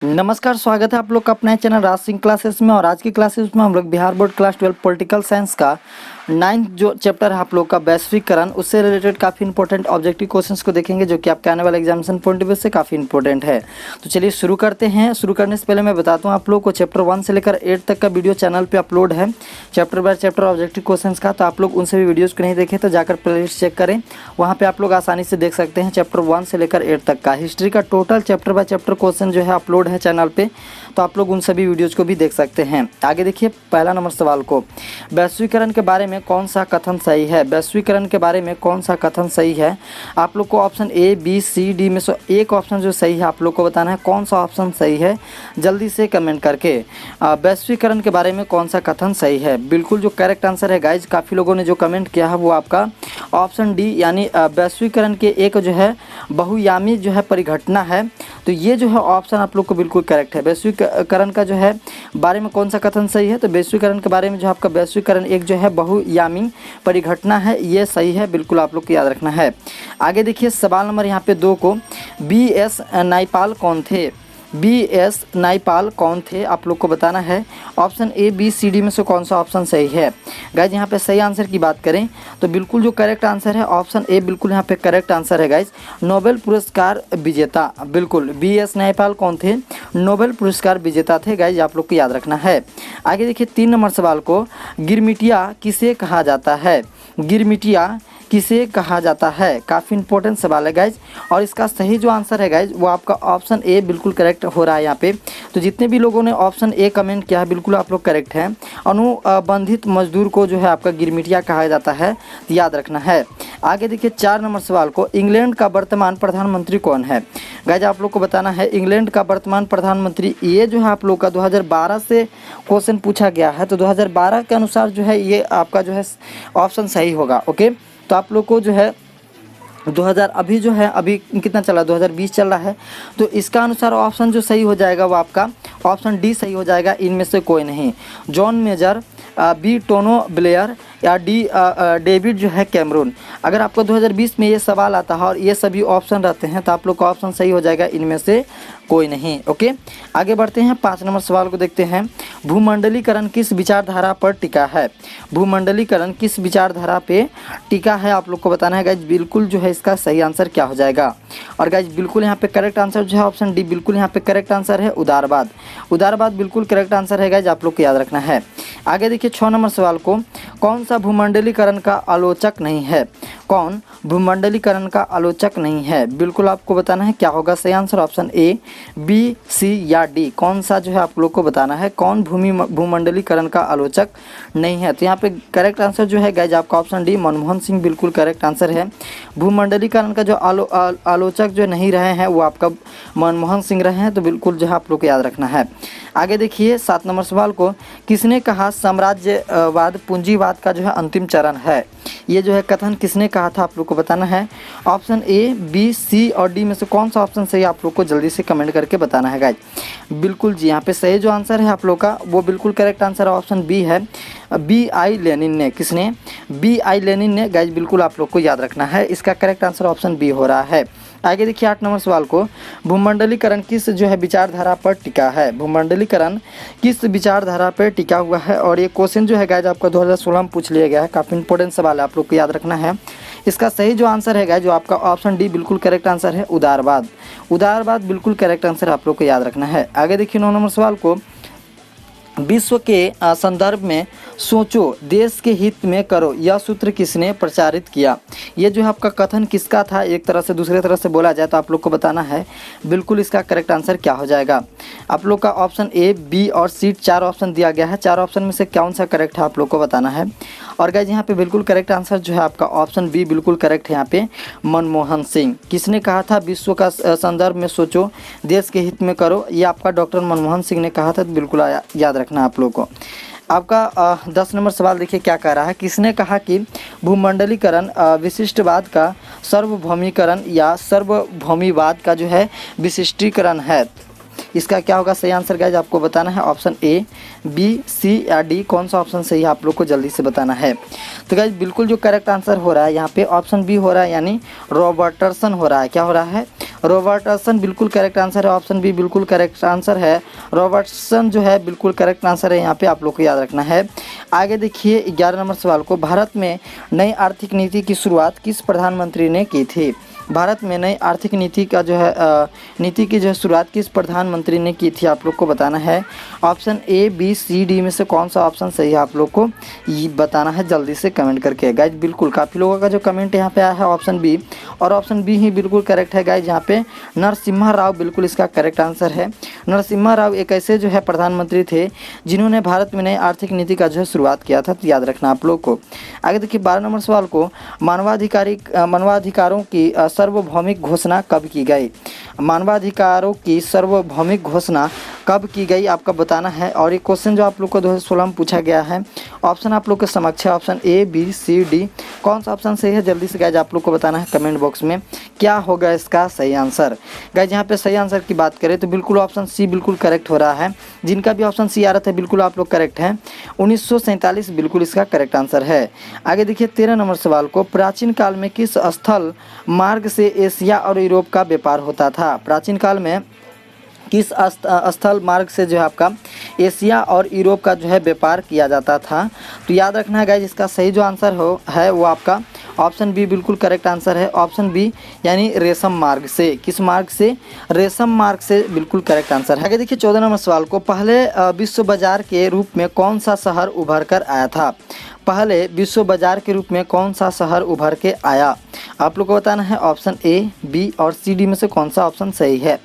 नमस्कार, स्वागत है आप लोग का अपने चैनल राज सिंह क्लासेस में। और आज की क्लासेस में हम लोग Bihar board class 12 political science का 9th जो चैप्टर है आप लोग का वैश्वीकरण, उससे रिलेटेड काफ़ी इंपॉर्टेंट ऑब्जेक्टिव क्वेश्चंस को देखेंगे जो कि आपके आने वाले एग्जामिनेशन पॉइंट ऑफ व्यू से काफ़ी इंपॉर्टेंट है। तो चलिए शुरू करते हैं। शुरू करने से पहले मैं बताता हूँ आप लोग को चैप्टर 1 से लेकर 8 तक का वीडियो चैनल पर अपलोड है, chapter by chapter objective question का। तो आप लोग उन सभी वीडियोज़ को नहीं देखें तो जाकर प्लेलिस्ट चेक करें, वहाँ पर आप लोग आसानी से देख सकते हैं। चैप्टर 1 से लेकर 8 तक का हिस्ट्री का total chapter by chapter question जो है अपलोड है चैनल पे, तो आप लोग उन सभी वीडियोज़ को भी देख सकते हैं। आगे देखिए पहला नंबर सवाल को, वैश्वीकरण के बारे में कौन सा कथन सही है? वैश्वीकरण के बारे में कौन सा कथन सही है? आप लोग को option A B C D में से एक ऑप्शन जो सही है आप लोग को बताना है कौन सा ऑप्शन सही है, जल्दी से कमेंट करके। वैश्वीकरण के बारे में कौन सा कथन सही है? बिल्कुल जो करेक्ट आंसर है गाइज, काफ़ी लोगों ने जो कमेंट किया है वो आपका ऑप्शन डी यानी वैश्वीकरण के एक जो है बहुयामी जो है परिघटना है। तो ये जो है ऑप्शन आप लोग को बिल्कुल करेक्ट है। वैश्वीकरण का जो है बारे में कौन सा कथन सही है? तो वैश्वीकरण के बारे में जो आपका वैश्वीकरण एक जो है बहुयामी परिघटना है, ये सही है, बिल्कुल आप लोग को याद रखना है। आगे देखिए सवाल नंबर यहाँ पे 2 को, B.S. नायपाल कौन थे? B.S. नायपाल कौन थे आप लोग को बताना है। Option A B C D में से कौन सा ऑप्शन सही है? गाइज यहाँ पे सही आंसर की बात करें तो बिल्कुल जो करेक्ट आंसर है ऑप्शन ए, बिल्कुल यहाँ पे करेक्ट आंसर है गाइज। नोबेल पुरस्कार विजेता, बिल्कुल B.S. नायपाल कौन थे? नोबेल पुरस्कार विजेता थे गाइज, आप लोग को याद रखना है। आगे देखिए 3 नंबर सवाल को, गिरमिटिया किसे कहा जाता है? गिरमिटिया किसे कहा जाता है? काफ़ी इंपॉर्टेंट सवाल है गाइज, और इसका सही जो आंसर है गाइज वो आपका ऑप्शन ए बिल्कुल करेक्ट हो रहा है यहाँ पे। तो जितने भी लोगों ने ऑप्शन ए कमेंट किया है बिल्कुल आप लोग करेक्ट हैं। अनुबंधित मजदूर को जो है आपका गिरमिटिया कहा जाता है, तो याद रखना है। आगे देखिए 4 नंबर सवाल को, इंग्लैंड का वर्तमान प्रधानमंत्री कौन है? गाइज आप लोग को बताना है इंग्लैंड का वर्तमान प्रधानमंत्री, ये जो है आप लोग का 2012 से क्वेश्चन पूछा गया है, तो 2012 के अनुसार जो है ये आपका जो है ऑप्शन सही होगा। ओके, तो आप लोग को जो है 2000 अभी जो है अभी कितना चला 2020 चल रहा है, तो इसका अनुसार ऑप्शन जो सही हो जाएगा वो आपका ऑप्शन डी सही हो जाएगा, इनमें से कोई नहीं। जॉन मेजर, बी टोनो ब्लेयर या डी डेविड जो है कैमरून। अगर आपको 2020 में ये सवाल आता है और ये सभी ऑप्शन रहते हैं तो आप लोग का ऑप्शन सही हो जाएगा, इनमें से कोई नहीं। ओके, आगे बढ़ते हैं 5 नंबर सवाल को देखते हैं। भूमंडलीकरण किस विचारधारा पर टिका है? भूमंडलीकरण किस विचारधारा पे टिका है आप लोग को बताना है गाइज। बिल्कुल जो है इसका सही आंसर क्या हो जाएगा, और गाइज बिल्कुल यहाँ पे करेक्ट आंसर जो है ऑप्शन डी, बिल्कुल यहाँ पे करेक्ट आंसर है उदारवाद। उदारवाद बिल्कुल करेक्ट आंसर है गाइज, आप लोग को याद रखना है। आगे देखिए 6 नंबर सवाल को, कौन सा भूमंडलीकरण का आलोचक नहीं है? कौन भूमंडलीकरण का आलोचक नहीं है? बिल्कुल आपको बताना है क्या होगा सही answer, option A B C या डी, कौन सा जो है आप लोग को बताना है कौन भूमंडलीकरण का आलोचक नहीं है। तो यहाँ पे करेक्ट आंसर जो है गाइज आपका ऑप्शन डी मनमोहन सिंह, बिल्कुल करेक्ट आंसर है। भूमंडलीकरण का जो आलोचक जो नहीं रहे हैं वो आपका मनमोहन सिंह रहे हैं, तो बिल्कुल जो है आप लोग को याद रखना है। आगे देखिए 7 नंबर सवाल को, किसने कहा साम्राज्यवाद पूंजीवाद का जो है अंतिम चरण है? ये जो है कथन किसने कहा था आप लोग को बताना है। ऑप्शन ए बी सी और डी में से कौन सा ऑप्शन सही आप लोग को जल्दी से कमेंट करके बताना है गाइज। बिल्कुल जी यहाँ पे सही जो आंसर है आप लोग का वो बिल्कुल करेक्ट आंसर ऑप्शन बी है, B.I. लेनिन ने। किसने? B.I. लेनिन ने गाइज, बिल्कुल आप लोग को याद रखना है, इसका करेक्ट आंसर ऑप्शन बी हो रहा है। आगे देखिए 8 नंबर सवाल को, भूमंडलीकरण किस जो है विचारधारा पर टिका है? भूमंडलीकरण किस विचारधारा पर टिका हुआ है? और ये क्वेश्चन जो है गाइज आपका 2016 में पूछ लिया गया है, काफ़ी इंपॉर्टेंट सवाल है, आप लोग को याद रखना है। इसका सही जो आंसर है गाइज जो आपका ऑप्शन डी, बिल्कुल करेक्ट आंसर है उदारवाद। उदारवाद बिल्कुल करेक्ट आंसर आप लोग को याद रखना है। आगे देखिए 9 नंबर सवाल को, विश्व के संदर्भ में सोचो देश के हित में करो, यह सूत्र किसने प्रचारित किया? ये जो है आपका कथन किसका था? एक तरह से दूसरे तरह से बोला जाए तो आप लोग को बताना है, बिल्कुल इसका करेक्ट आंसर क्या हो जाएगा। आप लोग का ऑप्शन ए बी और सी 4 ऑप्शन दिया गया है, 4 ऑप्शन में से कौन सा करेक्ट है आप लोग को बताना है। और गाइज यहाँ पे बिल्कुल करेक्ट आंसर जो है आपका ऑप्शन बी बिल्कुल करेक्ट है यहाँ पे, मनमोहन सिंह। किसने कहा था विश्व का संदर्भ में सोचो देश के हित में करो? ये आपका डॉक्टर मनमोहन सिंह ने कहा था, तो बिल्कुल याद रखना आप लोग को। आपका 10 नंबर सवाल देखिए क्या कह रहा है, किसने कहा कि भूमंडलीकरण विशिष्टवाद का सार्वभौमिकरण या सार्वभौमिवाद का जो है विशिष्टीकरण है? इसका क्या होगा सही आंसर गाइज आपको बताना है, ऑप्शन ए बी सी या डी, कौन सा ऑप्शन सही है आप लोग को जल्दी से बताना है। तो गाइज बिल्कुल जो करेक्ट आंसर हो रहा है यहाँ पे ऑप्शन बी हो रहा है, यानी रॉबर्टसन हो रहा है। क्या हो रहा है? रॉबर्टसन बिल्कुल करेक्ट आंसर है। ऑप्शन बी बिल्कुल करेक्ट आंसर है। रॉबर्टसन जो है बिल्कुल करेक्ट आंसर है, यहाँ पे आप लोग को याद रखना है। आगे देखिए 11 नंबर सवाल को, भारत में नई आर्थिक नीति की शुरुआत किस प्रधानमंत्री ने की थी? भारत में नई आर्थिक नीति का जो है नीति की जो है शुरुआत किस प्रधानमंत्री ने की थी, आप लोग को बताना है। Option A B C D में से कौन सा ऑप्शन सही है, आप लोग को ये बताना है जल्दी से कमेंट करके। गाइज बिल्कुल काफ़ी लोगों का जो कमेंट यहाँ पे आया है ऑप्शन बी, और ऑप्शन बी ही बिल्कुल करेक्ट है गाइज। यहाँ पे नरसिम्हा राव बिल्कुल इसका करेक्ट आंसर है। नरसिम्हा राव एक ऐसे जो है प्रधानमंत्री थे जिन्होंने भारत में नई आर्थिक नीति का जो है शुरुआत किया था, तो याद रखना आप लोग को। आगे देखिए 12 नंबर सवाल को, मानवाधिकारों की सार्वभौमिक घोषणा कब की गई? मानवाधिकारों की सार्वभौमिक घोषणा कब की गई, आपका बताना है। और ये क्वेश्चन जो आप लोग को 2016 में पूछा गया है। ऑप्शन आप लोग के समक्ष है, option A B C D, कौन सा ऑप्शन सही है जल्दी से गाइज आप लोग को बताना है कमेंट बॉक्स में, क्या होगा इसका सही आंसर। गाइज यहाँ पे सही आंसर की बात करें तो बिल्कुल ऑप्शन सी बिल्कुल करेक्ट हो रहा है। जिनका भी ऑप्शन सी आ रहा था बिल्कुल आप लोग करेक्ट हैं। 1947 बिल्कुल इसका करेक्ट आंसर है। आगे देखिए 13 नंबर सवाल को, प्राचीन काल में किस स्थल मार्ग से एशिया और यूरोप का व्यापार होता था? प्राचीन काल में किस स्थल मार्ग से जो है आपका एशिया और यूरोप का जो है व्यापार किया जाता था? तो याद रखना है गाइज, इसका सही जो आंसर है वो आपका ऑप्शन बी बिल्कुल करेक्ट आंसर है। ऑप्शन बी यानी रेशम मार्ग से। किस मार्ग से? रेशम मार्ग से बिल्कुल करेक्ट आंसर है। आगे देखिए 14 नंबर सवाल को, पहले विश्व बाजार के रूप में कौन सा शहर उभर कर आया था? पहले विश्व बाजार के रूप में कौन सा शहर उभर के आया? आप लोग को बताना है ऑप्शन ए बी और सी डी में से कौन सा ऑप्शन सही है।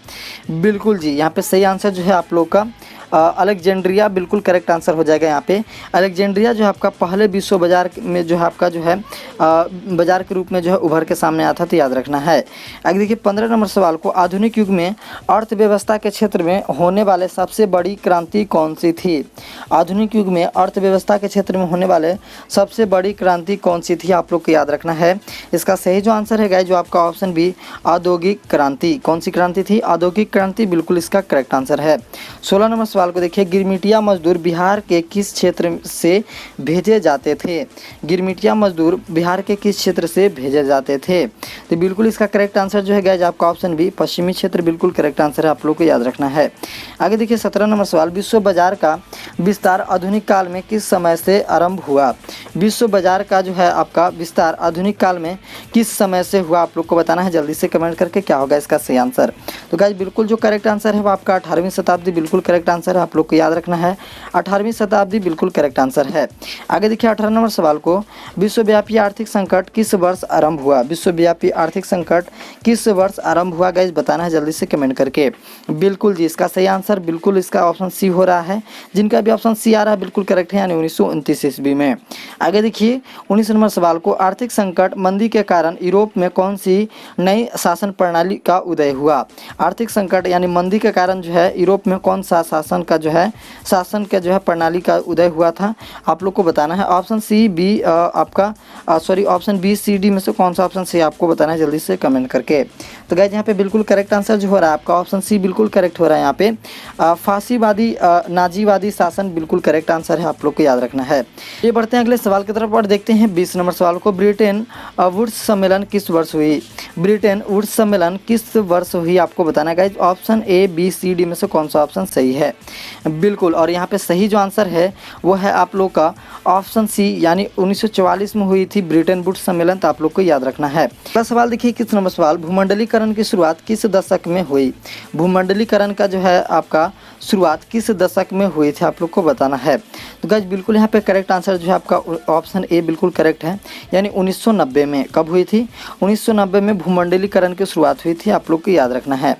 बिल्कुल जी, यहाँ पे सही आंसर जो है आप लोग का अलेक्जेंड्रिया बिल्कुल करेक्ट आंसर हो जाएगा। यहाँ पे अलेक्जेंड्रिया जो है आपका पहले विश्व बाजार में जो है आपका जो है बाजार के रूप में जो है उभर के सामने आया था, तो याद रखना है। आगे देखिए 15 नंबर सवाल को, आधुनिक युग में अर्थव्यवस्था के क्षेत्र में होने वाले सबसे बड़ी क्रांति कौन सी थी? आधुनिक युग में अर्थव्यवस्था के क्षेत्र में होने वाले सबसे बड़ी क्रांति कौन सी थी, आप लोग को याद रखना है। इसका सही जो आंसर है गाइस जो आपका ऑप्शन बी औद्योगिक क्रांति। कौन सी क्रांति थी? औद्योगिक क्रांति बिल्कुल इसका करेक्ट आंसर है। 16 नंबर सवाल को देखिए, गिरमिटिया मजदूर बिहार के किस क्षेत्र से भेजे जाते थे? गिरमिटिया मजदूर बिहार के किस क्षेत्र से भेजे जाते थे? तो बिल्कुल इसका करेक्ट आंसर जो है गाइस आपका ऑप्शन बी पश्चिमी क्षेत्र बिल्कुल करेक्ट आंसर है, आप लोग को याद रखना है। आगे देखिए 17 नंबर सवाल, विश्व बाजार का विस्तार आधुनिक काल में किस समय से आरंभ हुआ? विश्व बाजार का जो है आपका विस्तार आधुनिक काल में किस समय से हुआ, आप लोग को बताना है जल्दी से कमेंट करके क्या होगा इसका सही आंसर। तो गाइस बिल्कुल जो करेक्ट आंसर है वो आपका 18वीं शताब्दी बिल्कुल करेक्ट आंसर है, आप लोग को याद रखना है 18वीं शताब्दी बिल्कुल करेक्ट आंसर है। आगे देखिए 18 नंबर सवाल को, विश्वव्यापी आर्थिक संकट किस वर्ष आरंभ हुआ? विश्वव्यापी आर्थिक संकट किस वर्ष आरंभ हुआ गाइस बताना है जल्दी से कमेंट करके। बिल्कुल जी, इसका सही आंसर बिल्कुल इसका ऑप्शन सी हो रहा है। जिनका भी ऑप्शन सी आ रहा है बिल्कुल करेक्ट है, यानी 1929 ईस्वी में। आगे देखिए 19 नंबर सवाल को, आर्थिक संकट मंदी के कारण यूरोप में कौन सी नई शासन प्रणाली का उदय हुआ? आर्थिक संकट यानी मंदी के कारण जो है यूरोप में कौन सा शासन का जो है प्रणाली का उदय हुआ था, आप लोग को बताना है। ऑप्शन सी बी आपका ऑप्शन बी सी डी में से कौन सा ऑप्शन सी आपको बताना है जल्दी से कमेंट करके। तो गाइस यहाँ पे बिल्कुल करेक्ट आंसर जो हो रहा है आपका ऑप्शन सी बिल्कुल करेक्ट हो रहा है। यहाँ पे फांसीवादी नाजीवादी शासन बिल्कुल करेक्ट आंसर है, आप लोग को याद रखना है। ये बढ़ते हैं अगले सवाल की तरफ और देखते हैं 20 नंबर सवाल को, ब्रिटेन वुड्स सम्मेलन किस वर्ष हुई? ब्रिटेन वुड्स सम्मेलन किस वर्ष हुई, आपको बताना है guys. Option A B C D में से कौन सा ऑप्शन सही है? बिल्कुल, और यहाँ पे सही जो आंसर है वो है आप लोग का ऑप्शन सी यानी 1944 में हुई थी ब्रिटेन वुड्स सम्मेलन, तो आप लोग को याद रखना है। अगला सवाल देखिए 21 नंबर सवाल, भूमंडलीकरण की शुरुआत किस दशक में हुई? भूमंडलीकरण का जो है आपका शुरुआत किस दशक में हुई थी, आप लोग को बताना है। तो गाइस बिल्कुल यहाँ पे करेक्ट आंसर जो है आपका ऑप्शन ए बिल्कुल करेक्ट है, यानी 1990 में। कब हुई थी? 1990 में भूमंडलीकरण की शुरुआत हुई थी, आप लोग को याद रखना है।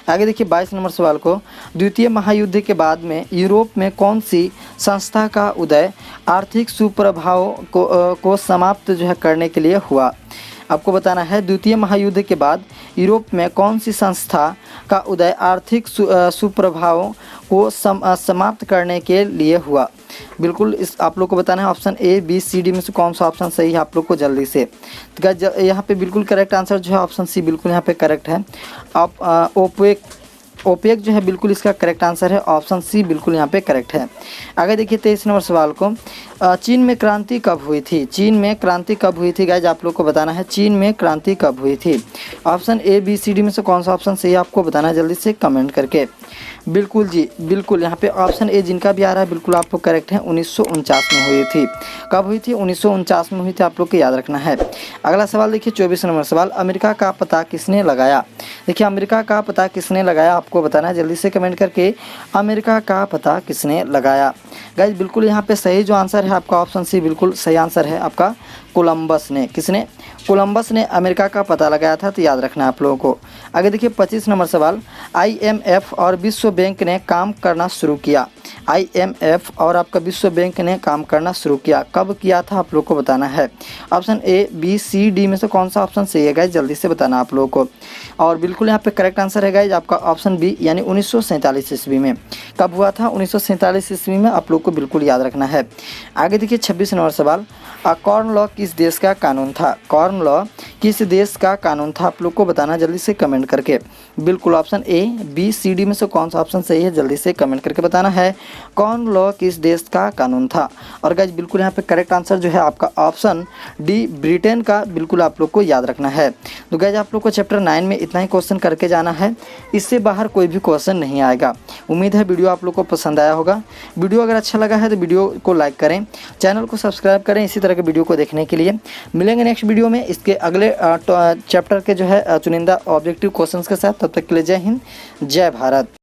आगे देखिए 22 नंबर सवाल को, द्वितीय महायुद्ध के बाद में यूरोप में कौन सी संस्था का उदय आर्थिक सुप्रभाव को समाप्त जो है करने के लिए हुआ? आपको बताना है द्वितीय महायुद्ध के बाद यूरोप में कौन सी संस्था का उदय आर्थिक सुप्रभावों को समाप्त करने के लिए हुआ। बिल्कुल इस आप लोग को बताना है option A B C D में से कौन सा ऑप्शन सही है, आप लोग को जल्दी से। तो यहाँ पे बिल्कुल करेक्ट आंसर जो है ऑप्शन सी बिल्कुल यहाँ पे करेक्ट है। आप ओपेक जो है बिल्कुल इसका करेक्ट आंसर है, ऑप्शन सी बिल्कुल यहाँ पे करेक्ट है। आगे देखिए 23 नंबर सवाल को, चीन में क्रांति कब हुई थी? चीन में क्रांति कब हुई थी गाइज, आप लोग को बताना है। चीन में क्रांति कब हुई थथी? Option A, B, C, D में से कौन सा ऑप्शन सही है आपको बताना है जल्दी से कमेंट करके। बिल्कुल जी, बिल्कुल यहाँ पे ऑप्शन ए जिनका भी आ रहा है बिल्कुल आप लोग करेक्ट हैं। 1949 में हुई थी। कब हुई थी? 1949 में हुई थी, आप लोग को याद रखना है। अगला सवाल देखिए 24 नंबर सवाल, अमेरिका का पता किसने लगाया? देखिए अमेरिका का पता किसने लगाया आपको बताना है जल्दी से कमेंट करके। अमेरिका का पता किसने लगाया? गाइज बिल्कुल यहाँ पे सही जो आंसर है आपका ऑप्शन सी बिल्कुल सही आंसर है आपका, कोलंबस ने। किसने? कोलंबस ने अमेरिका का पता लगाया था, तो याद रखना आप लोगों को। आगे देखिए 25 नंबर सवाल, IMF और विश्व बैंक ने काम करना शुरू किया। IMF और आपका विश्व बैंक ने काम करना शुरू किया, कब किया था आप लोग को बताना है। Option A, B, C, D में से कौन सा ऑप्शन सही है गाइज जल्दी से बताना आप लोगों को। और बिल्कुल यहाँ पे करेक्ट आंसर है गाइज आपका ऑप्शन बी, यानी 1947 ईस्वी में। कब हुआ था? 1947 ईस्वी में, आप लोग को बिल्कुल याद रखना है। आगे देखिए 26 नंबर सवाल, कॉर्न लॉ किस देश का कानून था? कॉर्न लॉ किस देश का कानून था आप लोग को बताना जल्दी से कमेंट करके। बिल्कुल option A, B, C, D में से कौन सा ऑप्शन सही है जल्दी से कमेंट करके बताना है। कॉर्न लॉ किस देश का कानून था? और गाइज बिल्कुल यहाँ पे करेक्ट आंसर जो है आपका ऑप्शन डी, ब्रिटेन का, बिल्कुल आप लोग को याद रखना है। तो गाइज आप लोग को चैप्टर 9 में इतना ही क्वेश्चन करके जाना है, इससे बाहर कोई भी क्वेश्चन नहीं आएगा। उम्मीद है वीडियो आप लोग को पसंद आया होगा। वीडियो अगर अच्छा लगा है तो वीडियो को लाइक करें, चैनल को सब्सक्राइब करें इसी तरह के वीडियो को देखने के लिए। मिलेंगे नेक्स्ट वीडियो में इसके अगले चैप्टर के जो है चुनिंदा ऑब्जेक्टिव क्वेश्चंस के साथ। तब तक के लिए जय हिंद, जय भारत।